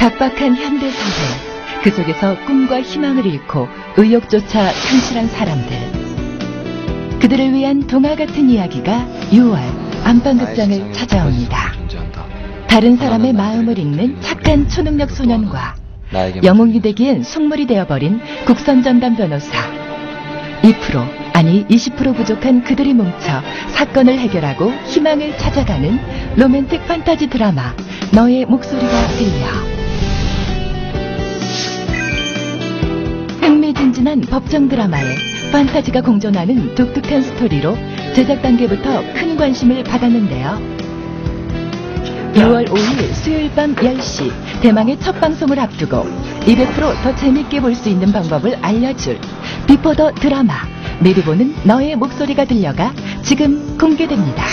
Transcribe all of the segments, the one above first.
각박한 현대사회, 그 속에서 꿈과 희망을 잃고 의욕조차 상실한 사람들. 그들을 위한 동화 같은 이야기가 6월 안방극장을 찾아옵니다. 다른 사람의 마음을 읽는 착한 초능력 소년과 영웅이 되기엔 속물이 되어버린 국선전담 변호사. 2% 아니 20% 부족한 그들이 뭉쳐 사건을 해결하고 희망을 찾아가는 로맨틱 판타지 드라마 너의 목소리가 들려. 흥미진진한 법정 드라마에 판타지가 공존하는 독특한 스토리로 제작 단계부터 큰 관심을 받았는데요. 6월 5일 수요일 밤 10시 대망의 첫 방송을 앞두고 200% 더 재밌게 볼 수 있는 방법을 알려줄 비포 더 드라마 미리 보는 너의 목소리가 들려가 지금 공개됩니다.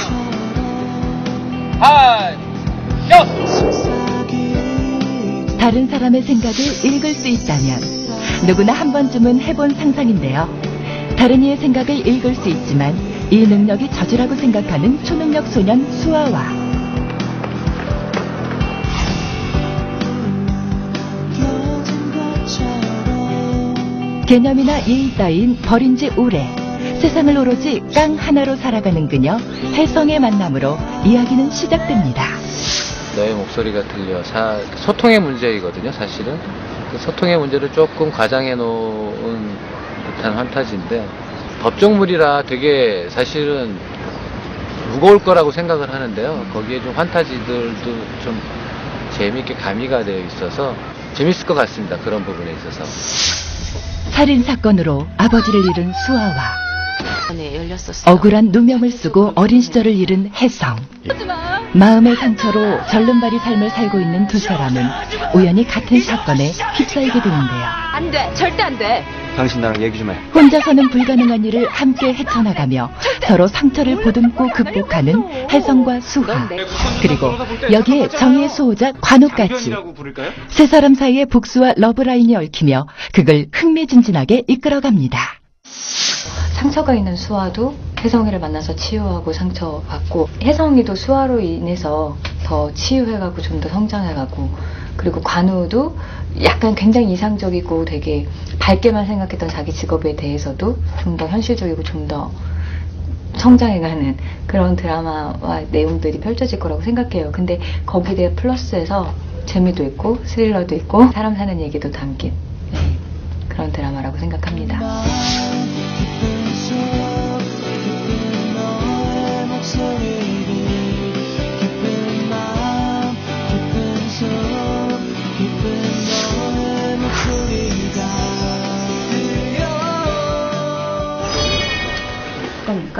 다른 사람의 생각을 읽을 수 있다면 누구나 한 번쯤은 해본 상상인데요. 다른 이의 생각을 읽을 수 있지만 이 능력이 저주라고 생각하는 초능력 소년 수아와 개념이나 예의 따윈 버린 지 오래 세상을 오로지 깡 하나로 살아가는 그녀 혜성의 만남으로 이야기는 시작됩니다. 너의 목소리가 들려. 소통의 문제이거든요, 사실은. 그 소통의 문제를 조금 과장해 놓은 듯한 판타지인데 법정물이라 되게 사실은 무거울 거라고 생각을 하는데요. 거기에 좀 판타지들도 좀 재미있게 가미가 되어 있어서 재밌을 것 같습니다. 그런 부분에 있어서. 살인사건으로 아버지를 잃은 수아와 억울한 누명을 쓰고 어린 시절을 잃은 혜성. 마음의 상처로 절름발이 삶을 살고 있는 두 사람은 우연히 같은 사건에 휩싸이게 되는데요. 안 돼! 절대 안 돼! 당신 나랑 얘기 좀 해. 혼자서는 불가능한 일을 함께 헤쳐나가며 서로 상처를 보듬고 극복하는 혜성과 수하. 그리고 여기에 정의의 수호자 관우까지. 세 사람 사이의 복수와 러브라인이 얽히며 그걸 흥미진진하게 이끌어갑니다. 상처가 있는 수아도 혜성이를 만나서 치유하고 상처받고, 혜성이도 수아로 인해서 더 치유해가고 좀 더 성장해가고, 그리고 관우도 약간 굉장히 이상적이고 되게 밝게만 생각했던 자기 직업에 대해서도 좀 더 현실적이고 좀 더 성장해가는 그런 드라마와 내용들이 펼쳐질 거라고 생각해요. 근데 거기에 대해 플러스해서 재미도 있고 스릴러도 있고 사람 사는 얘기도 담긴 그런 드라마라고 생각합니다.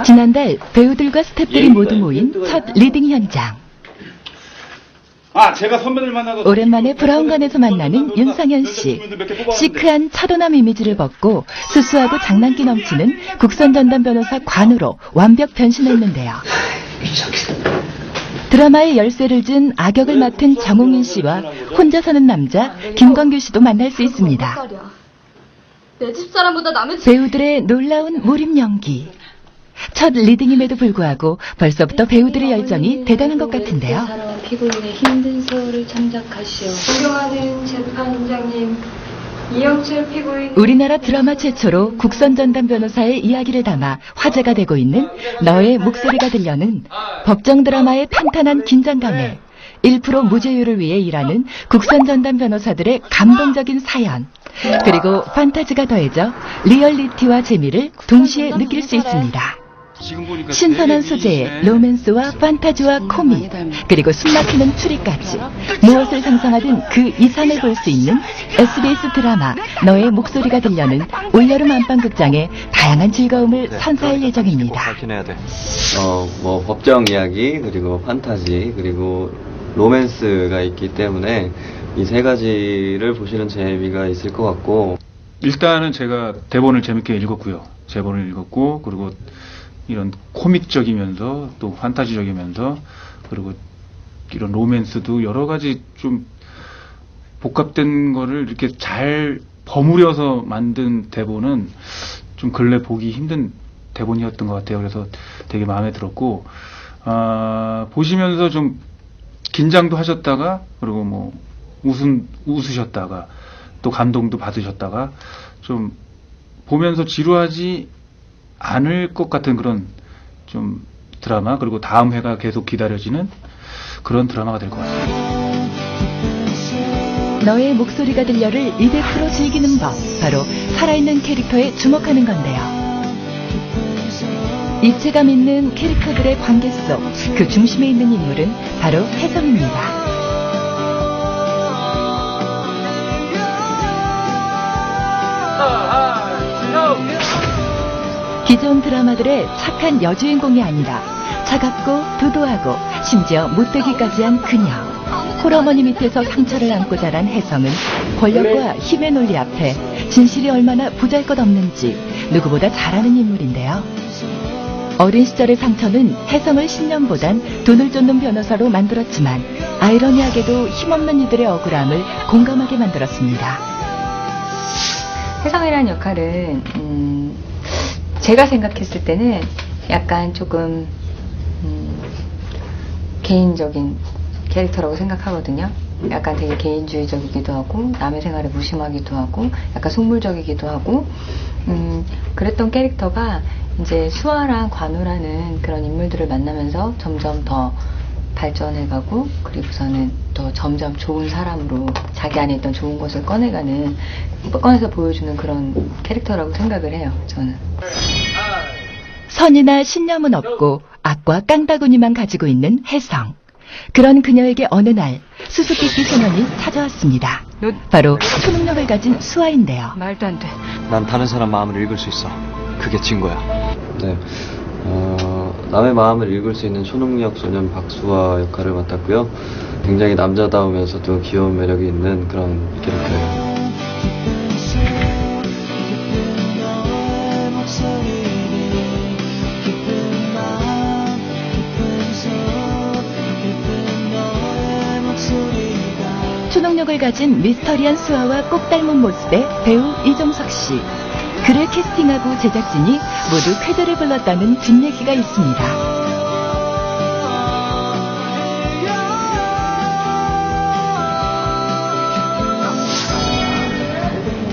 지난달 배우들과 스태프들이 모두 모인 첫 리딩 현장. 제가 선배들 만나서 오랜만에 브라운관에서 만나는 윤상현 씨. 시크한 차도남 이미지를 벗고 수수하고 장난기 넘치는 국선전담 변호사 관우로 완벽 변신했는데요. 드라마의 열쇠를 준 악역을 맡은 정웅인 씨와 혼자 사는 남자 김광규 씨도 만날 수 있습니다. 내 집사람보다 남의 배우들의 놀라운 몰입 연기. 첫 리딩임에도 불구하고 벌써부터 배우들의 열정이 대단한 것 같은데요. 피고인의 힘든 세월을 참작하시오. 존경하는 재판장님, 이영철 피고인. 우리나라 드라마 최초로 국선전담 변호사의 이야기를 담아 화제가 되고 있는 너의 목소리가 들려는 법정 드라마의 탄탄한 긴장감에 1% 무죄율을 위해 일하는 국선전담 변호사들의 감동적인 사연, 그리고 판타지가 더해져 리얼리티와 재미를 동시에 느낄 수 있습니다. 신선한 소재의 로맨스와 판타지와 코믹, 그리고 숨막히는 추리까지 무엇을 상상하든 그 이상을 볼 수 있는 SBS 드라마 너의 목소리가 들려는 올여름 안방극장에 다양한 즐거움을 선사할 예정입니다. 뭐 법정 이야기, 그리고 판타지, 그리고 로맨스가 있기 때문에 이 세 가지를 보시는 재미가 있을 것 같고, 일단은 제가 대본을 재밌게 읽었고요. 제본을 읽었고, 그리고 이런 코믹적이면서 또 판타지적이면서, 그리고 이런 로맨스도 여러 가지 좀 복합된 거를 이렇게 잘 버무려서 만든 대본은 좀 근래 보기 힘든 대본이었던 것 같아요. 그래서 되게 마음에 들었고, 보시면서 좀 긴장도 하셨다가, 그리고 뭐 웃으셨다가 또 감동도 받으셨다가 좀 보면서 지루하지 않을 것 같은 그런 좀 드라마, 그리고 다음 회가 계속 기다려지는 그런 드라마가 될 것 같습니다. 너의 목소리가 들려를 200% 즐기는 법, 바로 살아있는 캐릭터에 주목하는 건데요. 입체감 있는 캐릭터들의 관계 속 그 중심에 있는 인물은 바로 혜성입니다. 기존 드라마들의 착한 여주인공이 아니라 차갑고 도도하고 심지어 못되기까지 한 그녀. 홀어머니 밑에서 상처를 안고 자란 혜성은 권력과 힘의 논리 앞에 진실이 얼마나 보잘것없는지 누구보다 잘 아는 인물인데요. 어린 시절의 상처는 혜성을 신념보단 돈을 쫓는 변호사로 만들었지만 아이러니하게도 힘없는 이들의 억울함을 공감하게 만들었습니다. 혜성이라는 역할은 제가 생각했을 때는 약간 조금 개인적인 캐릭터라고 생각하거든요. 약간 되게 개인주의적이기도 하고 남의 생활에 무심하기도 하고 약간 속물적이기도 하고 그랬던 캐릭터가 이제 수아랑 관우라는 그런 인물들을 만나면서 점점 더 발전해가고 그리고서는 또 점점 좋은 사람으로 자기 안에 있던 좋은 것을 꺼내서 보여주는 그런 캐릭터라고 생각을 해요, 저는. 선이나 신념은 없고 악과 깡다구니만 가지고 있는 혜성. 그런 그녀에게 어느 날 수수께끼 소년이 찾아왔습니다. 바로 초능력을 가진 수아인데요. 말도 안 돼. 난 다른 사람 마음을 읽을 수 있어. 그게 증거야. 네. 남의 마음을 읽을 수 있는 초능력 소년 박수아 역할을 맡았고요. 굉장히 남자다우면서도 귀여운 매력이 있는 그런 캐릭터예요. 초능력을 가진 미스터리한 수아와 꼭 닮은 모습의 배우 이종석 씨. 그를 캐스팅하고 제작진이 모두 쾌재를 불렀다는 뒷얘기가 있습니다.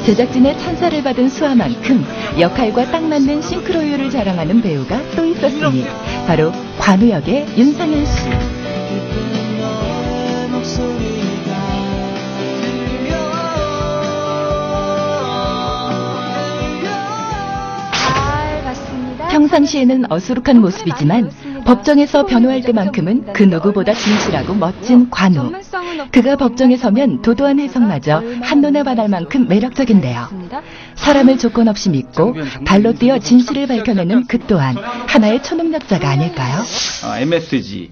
제작진의 찬사를 받은 수아만큼 역할과 딱 맞는 싱크로율을 자랑하는 배우가 또 있었으니 바로 관우 역의 윤상현 씨. 평상시에는 어수룩한 모습이지만 법정에서 변호할 때만큼은 그 누구보다 진실하고 멋진 관우. 그가 법정에 서면 도도한 혜성마저 한눈에 반할 만큼 매력적인데요. 사람을 조건 없이 믿고 발로 뛰어 진실을 밝혀내는 그 또한 하나의 초능력자가 아닐까요? MSG.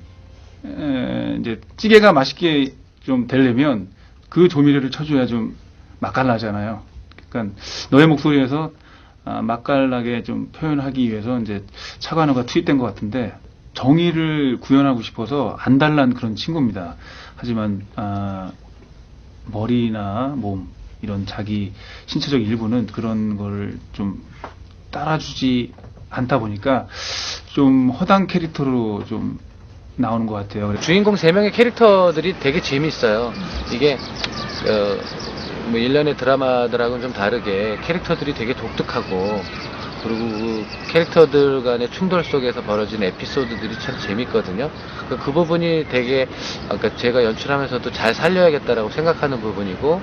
이제 찌개가 맛있게 좀 되려면 그 조미료를 쳐줘야 좀 맛깔나잖아요. 그러니까 너의 목소리에서 맛깔나게 좀 표현하기 위해서 이제 차관우가 투입된 것 같은데 정의를 구현하고 싶어서 안달난 그런 친구입니다. 하지만 머리나 몸 이런 자기 신체적 일부는 그런 걸 좀 따라주지 않다 보니까 좀 허당 캐릭터로 좀 나오는 것 같아요. 주인공 3명의 캐릭터들이 되게 재밌어요. 이게 뭐 일련의 드라마들하고는 좀 다르게 캐릭터들이 되게 독특하고 그리고 그 캐릭터들 간의 충돌 속에서 벌어진 에피소드들이 참 재밌거든요. 그 부분이 되게 아까 제가 연출하면서도 잘 살려야겠다라고 생각하는 부분이고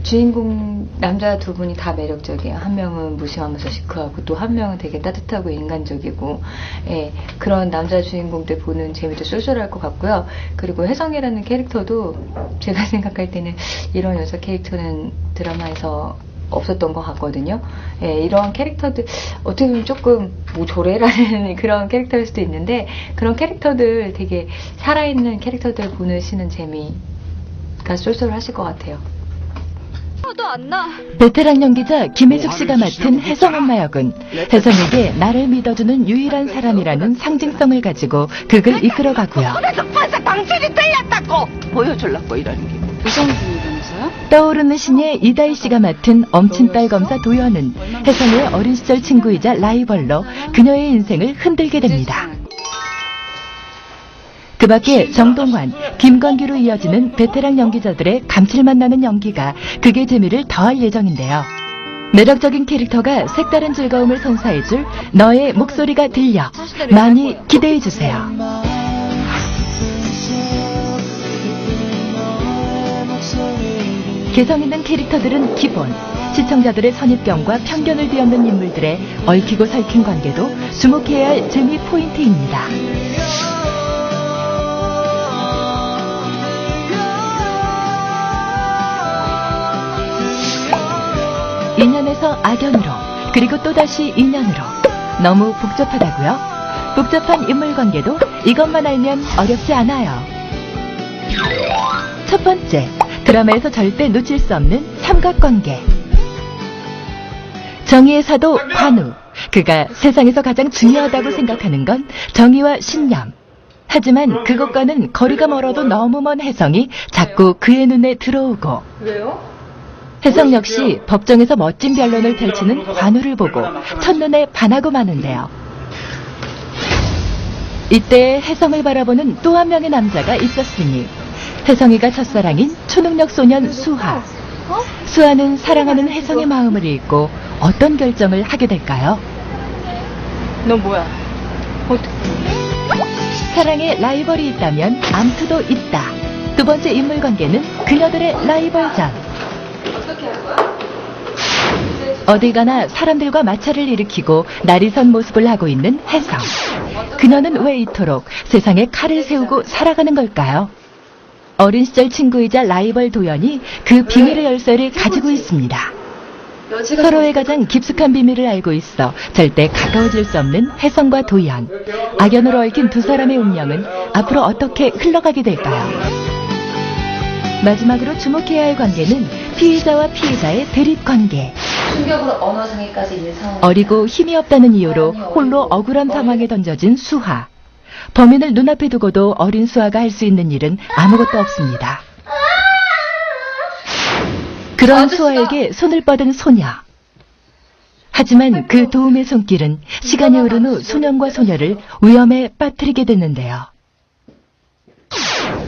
주인공 남자 두 분이 다 매력적이에요. 한 명은 무심하면서 시크하고 또 한 명은 되게 따뜻하고 인간적이고 예, 그런 남자 주인공들 보는 재미도 쏠쏠할 것 같고요. 그리고 혜성이라는 캐릭터도 제가 생각할 때는 이런 여자 캐릭터는 드라마에서 없었던 것 같거든요. 예, 이런 캐릭터들 어떻게 보면 조금 뭐 조례라는 그런 캐릭터일 수도 있는데 그런 캐릭터들 되게 살아있는 캐릭터들 보시는 재미가 쏠쏠하실 것 같아요. 화도 안 나. 베테랑 연기자 김혜숙 씨가 맡은 혜성 엄마 역은 혜성에게 나를 믿어주는 유일한 사람이라는 상징성을 가지고 극을 이끌어가고요. 그래서 벌써 당신이 틀렸다고 보여주려고 이러는 게. 무성분이면서요? 떠오르는 신예 이다희 씨가 맡은 엄친딸 검사 도연은 혜성의 어린 시절 친구이자 라이벌로 그녀의 인생을 흔들게 됩니다. 그 밖에 정동환, 김광규로 이어지는 베테랑 연기자들의 감칠맛 나는 연기가 극의 재미를 더할 예정인데요. 매력적인 캐릭터가 색다른 즐거움을 선사해줄 너의 목소리가 들려 많이 기대해주세요. 개성 있는 캐릭터들은 기본, 시청자들의 선입견과 편견을 뒤엎는 인물들의 얽히고 설킨 관계도 주목해야 할 재미 포인트입니다. 인연에서 악연으로, 그리고 또다시 인연으로. 너무 복잡하다고요? 복잡한 인물 관계도 이것만 알면 어렵지 않아요. 첫 번째, 드라마에서 절대 놓칠 수 없는 삼각관계. 정의의 사도 관우. 그가 세상에서 가장 중요하다고 생각하는 건 정의와 신념. 하지만 그것과는 거리가 멀어도 너무 먼 혜성이 자꾸 그의 눈에 들어오고. 왜요? 혜성 역시 법정에서 멋진 변론을 펼치는 관우를 보고 첫눈에 반하고 마는데요. 이때 혜성을 바라보는 또 한 명의 남자가 있었으니 혜성이가 첫사랑인 초능력 소년 수하. 수하는 사랑하는 혜성의 마음을 읽고 어떤 결정을 하게 될까요? 너 뭐야? 어떻게? 사랑에 라이벌이 있다면 암투도 있다. 두 번째 인물 관계는 그녀들의 라이벌전. 어떻게 할 거야? 어딜 가나 사람들과 마찰을 일으키고 날이 선 모습을 하고 있는 혜성. 그녀는 왜 이토록 세상에 칼을 세우고 살아가는 걸까요? 어린 시절 친구이자 라이벌 도연이 그 비밀의 열쇠를 가지고 있습니다. 서로의 가장 깊숙한 비밀을 알고 있어 절대 가까워질 수 없는 혜성과 도연. 악연으로 얽힌 두 사람의 운명은 앞으로 어떻게 흘러가게 될까요? 마지막으로 주목해야 할 관계는 피의자와 피해자의 대립관계. 충격으로 언어장애까지 있는 상황. 어리고 힘이 없다는 이유로 홀로 억울한 상황에 던져진 수하. 범인을 눈앞에 두고도 어린 수하가 할 수 있는 일은 아무것도 없습니다. 그런 수하에게 손을 뻗은 소녀. 하지만 그 도움의 손길은 시간이 흐른 후 소년과 소녀를 위험에 빠뜨리게 됐는데요.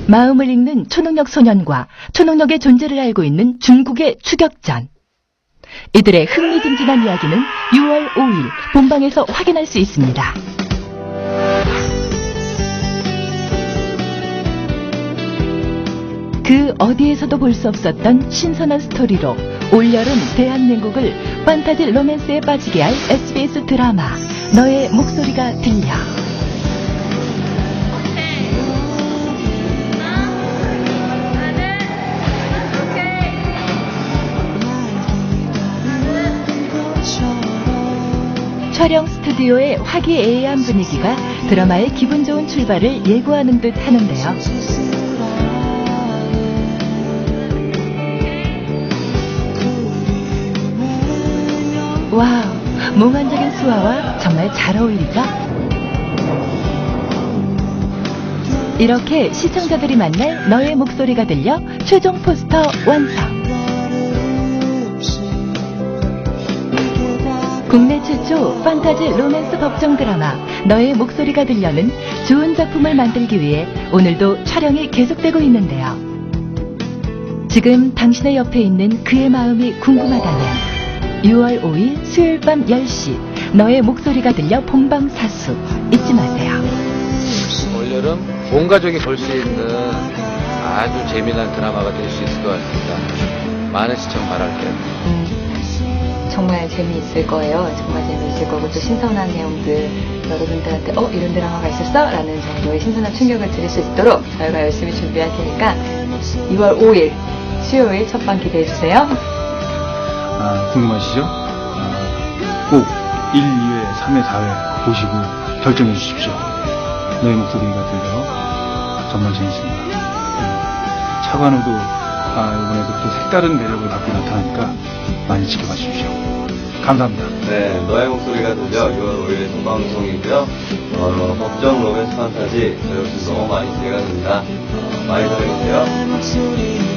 마음을 읽는 초능력 소년과 초능력의 존재를 알고 있는 중국의 추격전. 이들의 흥미진진한 이야기는 6월 5일 본방에서 확인할 수 있습니다. 그 어디에서도 볼 수 없었던 신선한 스토리로 올여름 대한민국을 판타지 로맨스에 빠지게 할 SBS 드라마 너의 목소리가 들려. 촬영 스튜디오의 화기애애한 분위기가 드라마의 기분 좋은 출발을 예고하는 듯 하는데요. 와우, 몽환적인 수화와 정말 잘 어울리죠? 이렇게 시청자들이 만날 너의 목소리가 들려 최종 포스터 완성. 국내 최초 판타지 로맨스 법정 드라마 너의 목소리가 들려는 좋은 작품을 만들기 위해 오늘도 촬영이 계속되고 있는데요. 지금 당신의 옆에 있는 그의 마음이 궁금하다면 6월 5일 수요일 밤 10시 너의 목소리가 들려 본방사수 잊지 마세요. 올여름 온 가족이 볼 수 있는 아주 재미난 드라마가 될 수 있을 것 같습니다. 많은 시청 바랄게요. 정말 재미있을 거예요. 정말 재미있을 거고 또 신선한 내용들 여러분들한테 이런 드라마가 있었어? 라는 정도의 신선한 충격을 드릴 수 있도록 저희가 열심히 준비할 테니까 2월 5일 수요일 첫방 기대해주세요. 궁금하시죠? 꼭 1, 2회, 3회, 4회 보시고 결정해 주십시오. 너의 목소리가 들려 정말 재밌습니다. 차관우도 이번에도 또 색다른 매력을 갖고 나타나니까 많이 지켜봐 주십시오. 감사합니다. 네, 너의 목소리가 들려 6월 5일에 본방송이고요. 법정 로맨스 판타지 저 역시 너무 많이 기대가 됩니다. 많이 사랑해주세요.